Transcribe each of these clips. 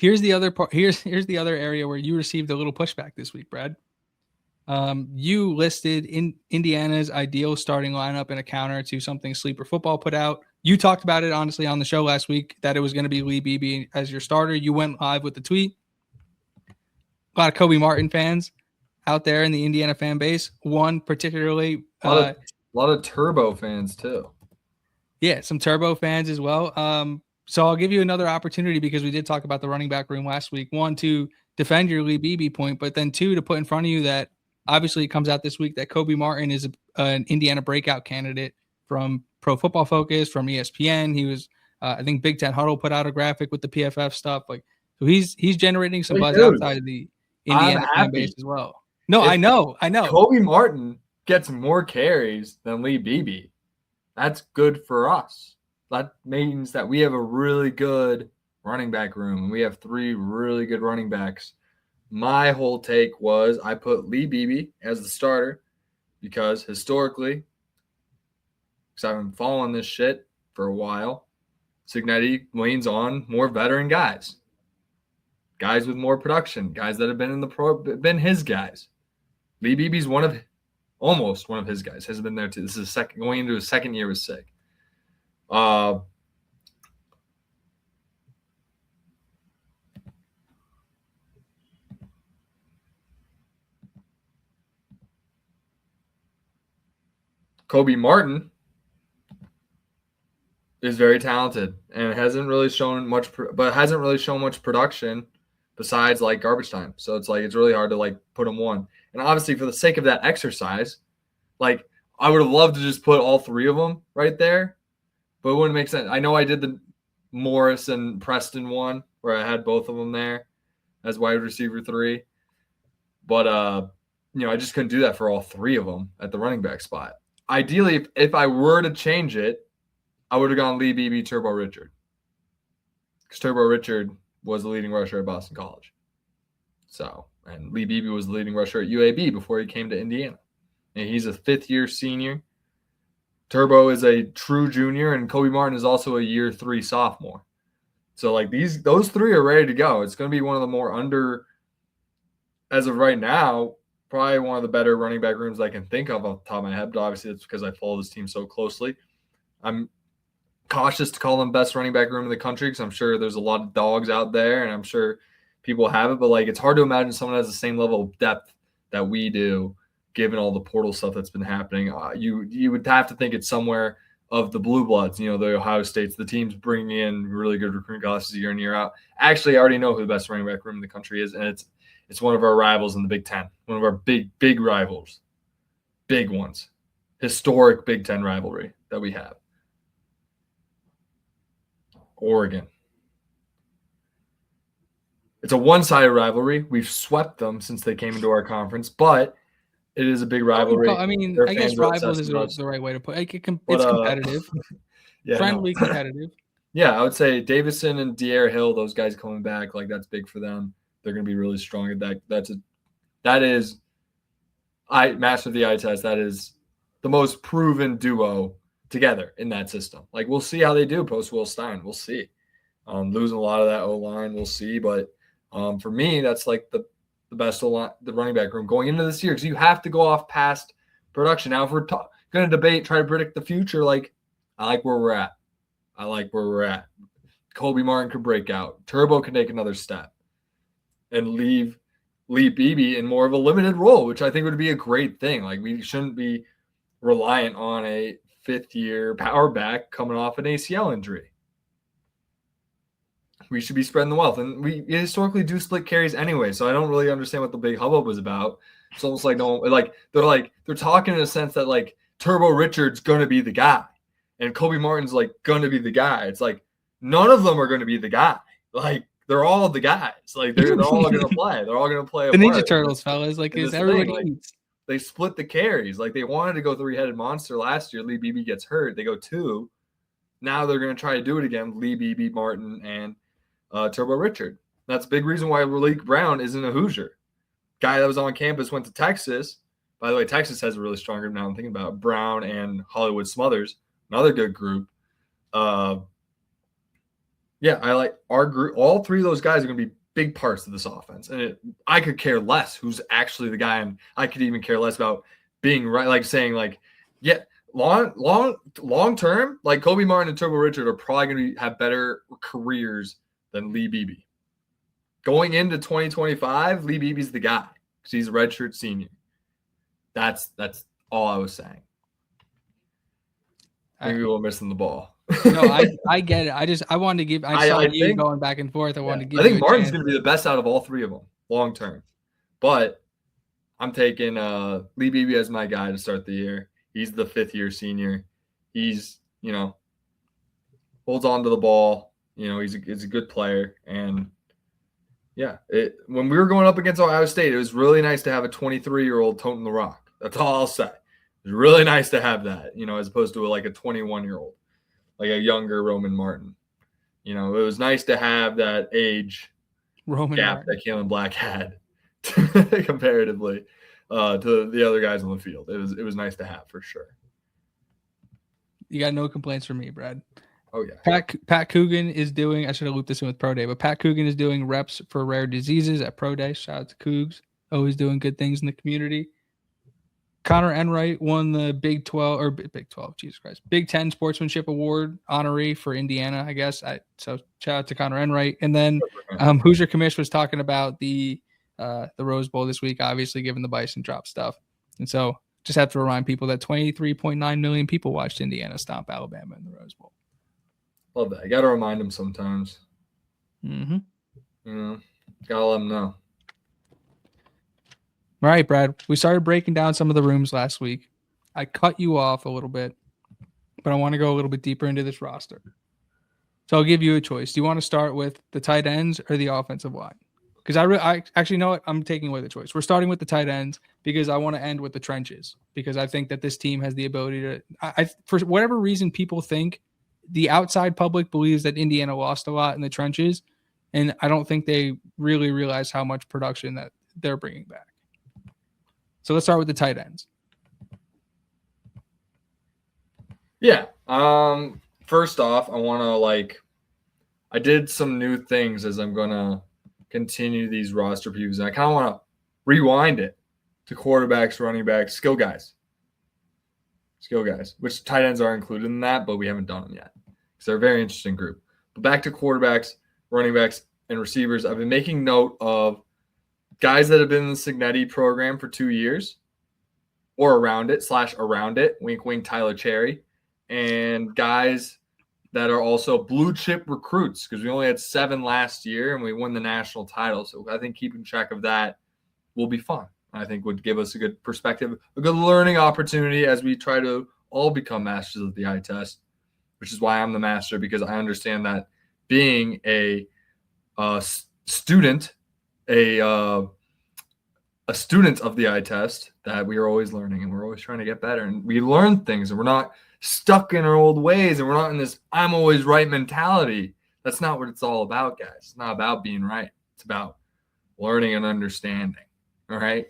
Here's the other part. Here's the other area where you received a little pushback this week, Brad. You listed in Indiana's ideal starting lineup in a counter to something Sleeper Football put out. You talked about it honestly on the show last week that it was going to be Lee Beebe as your starter. You went live with the tweet. A lot of Kobe Martin fans out there in the Indiana fan base. One particularly, a lot of Turbo fans too. Yeah, some Turbo fans as well. So I'll give you another opportunity because we did talk about the running back room last week. One, to defend your Lee Beebe point, but then two, to put in front of you that obviously it comes out this week that Kobe Martin is an Indiana breakout candidate from Pro Football Focus, from ESPN. He was, I think Big Ten Huddle put out a graphic with the PFF stuff. Like, so he's generating some buzz outside of the Indiana fan base as well. No, I know. Kobe Martin gets more carries than Lee Beebe. That's good for us. That means that we have a really good running back room. We have 3 really good running backs. My whole take was I put Lee Beebe as the starter because historically, because I've been following this shit for a while, Cignetti leans on more veteran guys with more production, guys that have been in the pro, been his guys. Lee Beebe's almost one of his guys, has been there too. This is going into his second year with SIG. Kobe Martin is very talented and hasn't really shown much production besides like garbage time. So it's really hard to put him one. And obviously for the sake of that exercise, I would have loved to just put all 3 of them right there, but it wouldn't make sense. I know I did the Morris and Preston one where I had both of them there as wide receiver 3, but I just couldn't do that for all 3 of them at the running back spot. Ideally, if I were to change it, I would have gone Lee Beebe, Turbo Richard, because Turbo Richard was the leading rusher at Boston College. So, and Lee Beebe was the leading rusher at UAB before he came to Indiana. And he's a 5th-year senior. Turbo is a true junior, and Kobe Martin is also a year 3 sophomore. So, those 3 are ready to go. It's going to be one of the more as of right now, probably one of the better running back rooms I can think of off the top of my head. But obviously, that's because I follow this team so closely. I'm cautious to call them best running back room in the country because I'm sure there's a lot of dogs out there, and I'm sure people have it. But it's hard to imagine someone has the same level of depth that we do, given all the portal stuff that's been happening. You would have to think it's somewhere of the blue bloods, the Ohio States, the teams bringing in really good recruiting classes year in, year out. Actually, I already know who the best running back room in the country is, and it's one of our rivals in the Big Ten, one of our big rivals, big ones, historic Big Ten rivalry that we have. Oregon. It's a one-sided rivalry. We've swept them since they came into our conference, but it is a big rivalry. I mean, I guess rivals is the right way to put it. It's competitive. Friendly, competitive. Yeah, I would say Davison and De'Aaron Hill, those guys coming back, that's big for them. They're going to be really strong at that. That is master the eye test. That is the most proven duo together in that system. We'll see how they do post Will Stein. We'll see. Losing a lot of that O-line, we'll see. But for me, that's the best O-line, the running back room going into this year, because you have to go off past production. Now, if we're going to try to predict the future, I like where we're at. Kobe Martin could break out. Turbo can take another step and leave Lee Beebe in more of a limited role, which I think would be a great thing. We shouldn't be reliant on a 5th-year power back coming off an ACL injury. We should be spreading the wealth. And we historically do split carries anyway, so I don't really understand what the big hubbub was about. It's almost they're talking in a sense that Turbo Richard's going to be the guy and Kobe Martin's going to be the guy. It's none of them are going to be the guy. They're all the guys. They're all going to play. They're all going to play the Ninja Turtles, fellas. Is everybody they split the carries. They wanted to go 3-headed monster last year. Lee Beebe gets hurt. They go 2. Now they're going to try to do it again. Lee Beebe, Martin, and Turbo Richard. That's a big reason why Malik Brown isn't a Hoosier. Guy that was on campus went to Texas. By the way, Texas has a really strong group now. I'm thinking about Brown and Hollywood Smothers, another good group. Yeah, I like our group. All three of those guys are going to be big parts of this offense. And I could care less who's actually the guy. And I could even care less about being right. Like saying like, yeah, long term, like Kobe Martin and Turbo Richard are probably going to have better careers than Lee Beebe. Going into 2025, Lee Beebe's the guy because he's a redshirt senior. That's all I was saying. Maybe we were missing the ball. No, I get it. I wanted to give. I saw you think, going back and forth. I wanted to give. I think Martin's going to be the best out of all three of them long term, but I'm taking Lee Beebe as my guy to start the year. He's the 5th-year senior. He's holds on to the ball. He's a good player, and yeah, when we were going up against Ohio State, it was really nice to have a 23-year-old toting the rock. That's all I'll say. It was really nice to have that, as opposed to like a 21-year-old, like a younger Roman Martin. It was nice to have that age gap that Kalen Black had comparatively to the other guys on the field. It was nice to have for sure. You got no complaints from me, Brad. Oh yeah. Pat Coogan is doing. I should have looped this in with Pro Day, but Pat Coogan is doing reps for rare diseases at Pro Day. Shout out to Cougs, always doing good things in the community. Connor Enright won the Big 12, Jesus Christ, Big 10 Sportsmanship Award honoree for Indiana, I guess. So shout out to Connor Enright. And then Hoosier Commish was talking about the Rose Bowl this week, obviously given the Bison drop stuff. And so just have to remind people that 23.9 million people watched Indiana stomp Alabama in the Rose Bowl. Love that. I got to remind them sometimes. Mm-hmm. Gotta let them know. All right, Brad. We started breaking down some of the rooms last week. I cut you off a little bit, but I want to go a little bit deeper into this roster. So I'll give you a choice. Do you want to start with the tight ends or the offensive line? Because I actually know what I'm taking away the choice. We're starting with the tight ends because I want to end with the trenches because I think that this team has the ability to. For whatever reason, people think the outside public believes that Indiana lost a lot in the trenches, and I don't think they really realize how much production that they're bringing back. So let's start with the tight ends. Yeah. First off, I did some new things as I'm going to continue these roster previews. And I kind of want to rewind it to quarterbacks, running backs, skill guys, which tight ends are included in that, but we haven't done them yet because they're a very interesting group. But back to quarterbacks, running backs, and receivers. I've been making note of guys that have been in the Signetti program for 2 years or around it, wink, wink, Tyler Cherry, and guys that are also blue chip recruits because we only had 7 last year and we won the national title. So I think keeping track of that will be fun. I think would give us a good perspective, a good learning opportunity as we try to all become masters of the eye test, which is why I'm the master, because I understand that being a student, a student of the eye test, that we are always learning and we're always trying to get better and we learn things and we're not stuck in our old ways and we're not in this I'm always right mentality. That's not what it's all about, guys. It's not about being right. It's about learning and understanding. All right.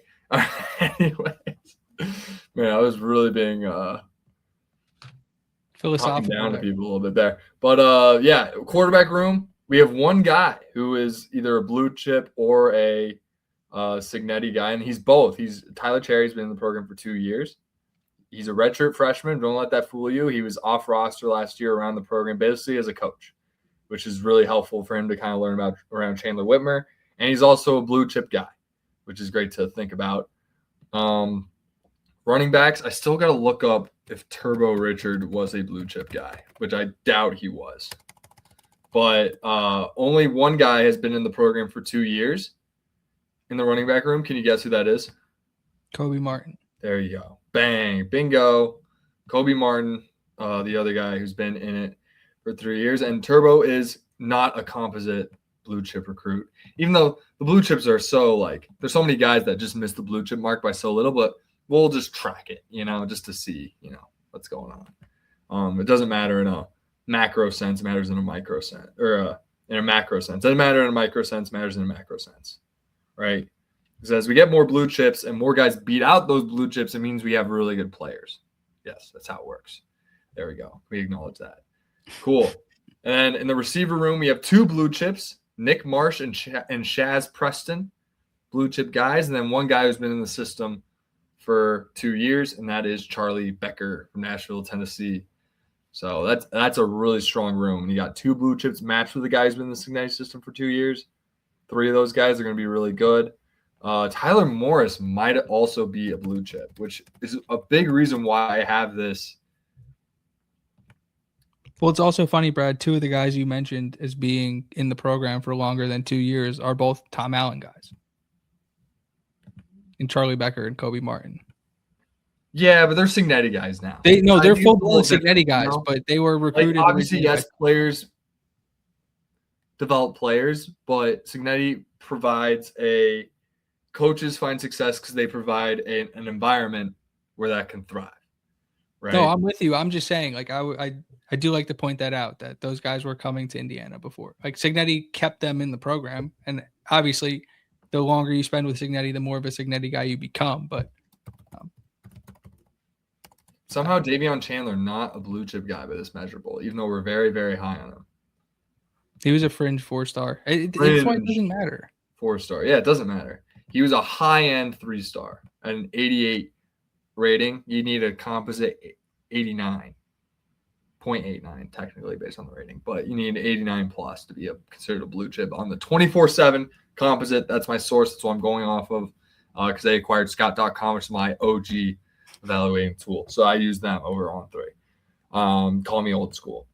Anyways, man, I was really being philosophical down to people a little bit there. But yeah, quarterback room. We have one guy who is either a blue chip or a Signetti guy, and he's both. He's Tyler Cherry's been in the program for 2 years. He's a redshirt freshman. Don't let that fool you. He was off roster last year around the program, basically as a coach, which is really helpful for him to kind of learn about around Chandler Whitmer. And he's also a blue chip guy, which is great to think about. Running backs, I still got to look up if Turbo Richard was a blue chip guy, which I doubt he was. But only one guy has been in the program for 2 years in the running back room. Can you guess who that is? Kobe Martin. There you go. Bang. Bingo. Kobe Martin, the other guy who's been in it for 3 years. And Turbo is not a composite blue chip recruit, even though the blue chips are so there's so many guys that just miss the blue chip mark by so little, but we'll just track it, just to see, what's going on. It doesn't matter in a macro sense, it matters in a micro sense, or in a macro sense. It doesn't matter in a micro sense, it matters in a macro sense, right? Because as we get more blue chips and more guys beat out those blue chips, it means we have really good players. Yes, that's how it works. There we go. We acknowledge that. Cool. And then in the receiver room, we have 2 blue chips, Nick Marsh and Shaz Preston, blue chip guys, and then one guy who's been in the system for 2 years, and that is Charlie Becker from Nashville, Tennessee. So that's a really strong room. And you got 2 blue chips matched with the guys who've been in the Cincinnati system for 2 years. 3 of those guys are going to be really good. Tyler Morris might also be a blue chip, which is a big reason why I have this. Well, it's also funny, Brad, 2 of the guys you mentioned as being in the program for longer than 2 years are both Tom Allen guys. And Charlie Becker and Kobe Martin. Yeah, but they're Cignetti guys now. They're full-blown Cignetti guys, but they were recruited. Like, obviously, yes, players develop players, but Cignetti provides coaches find success because they provide an environment where that can thrive. Right? No, I'm with you. I'm just saying, like, I do like to point that out, that those guys were coming to Indiana before. Like, Cignetti kept them in the program, and obviously, the longer you spend with Cignetti, the more of a Cignetti guy you become. But somehow Davion Chandler not a blue chip guy by this measurable, even though we're very, very high on him. He was a fringe 4-star. That's why it doesn't matter. 4-star, yeah, it doesn't matter. He was a high-end 3-star at an 88 rating. You need a composite 89.89 technically based on the rating, but you need an 89 plus to be considered a blue chip on the 24/7 composite. That's my source. That's what I'm going off of because they acquired Scott.com, which is my OG evaluating tool. So I use them over On3. Call me old school.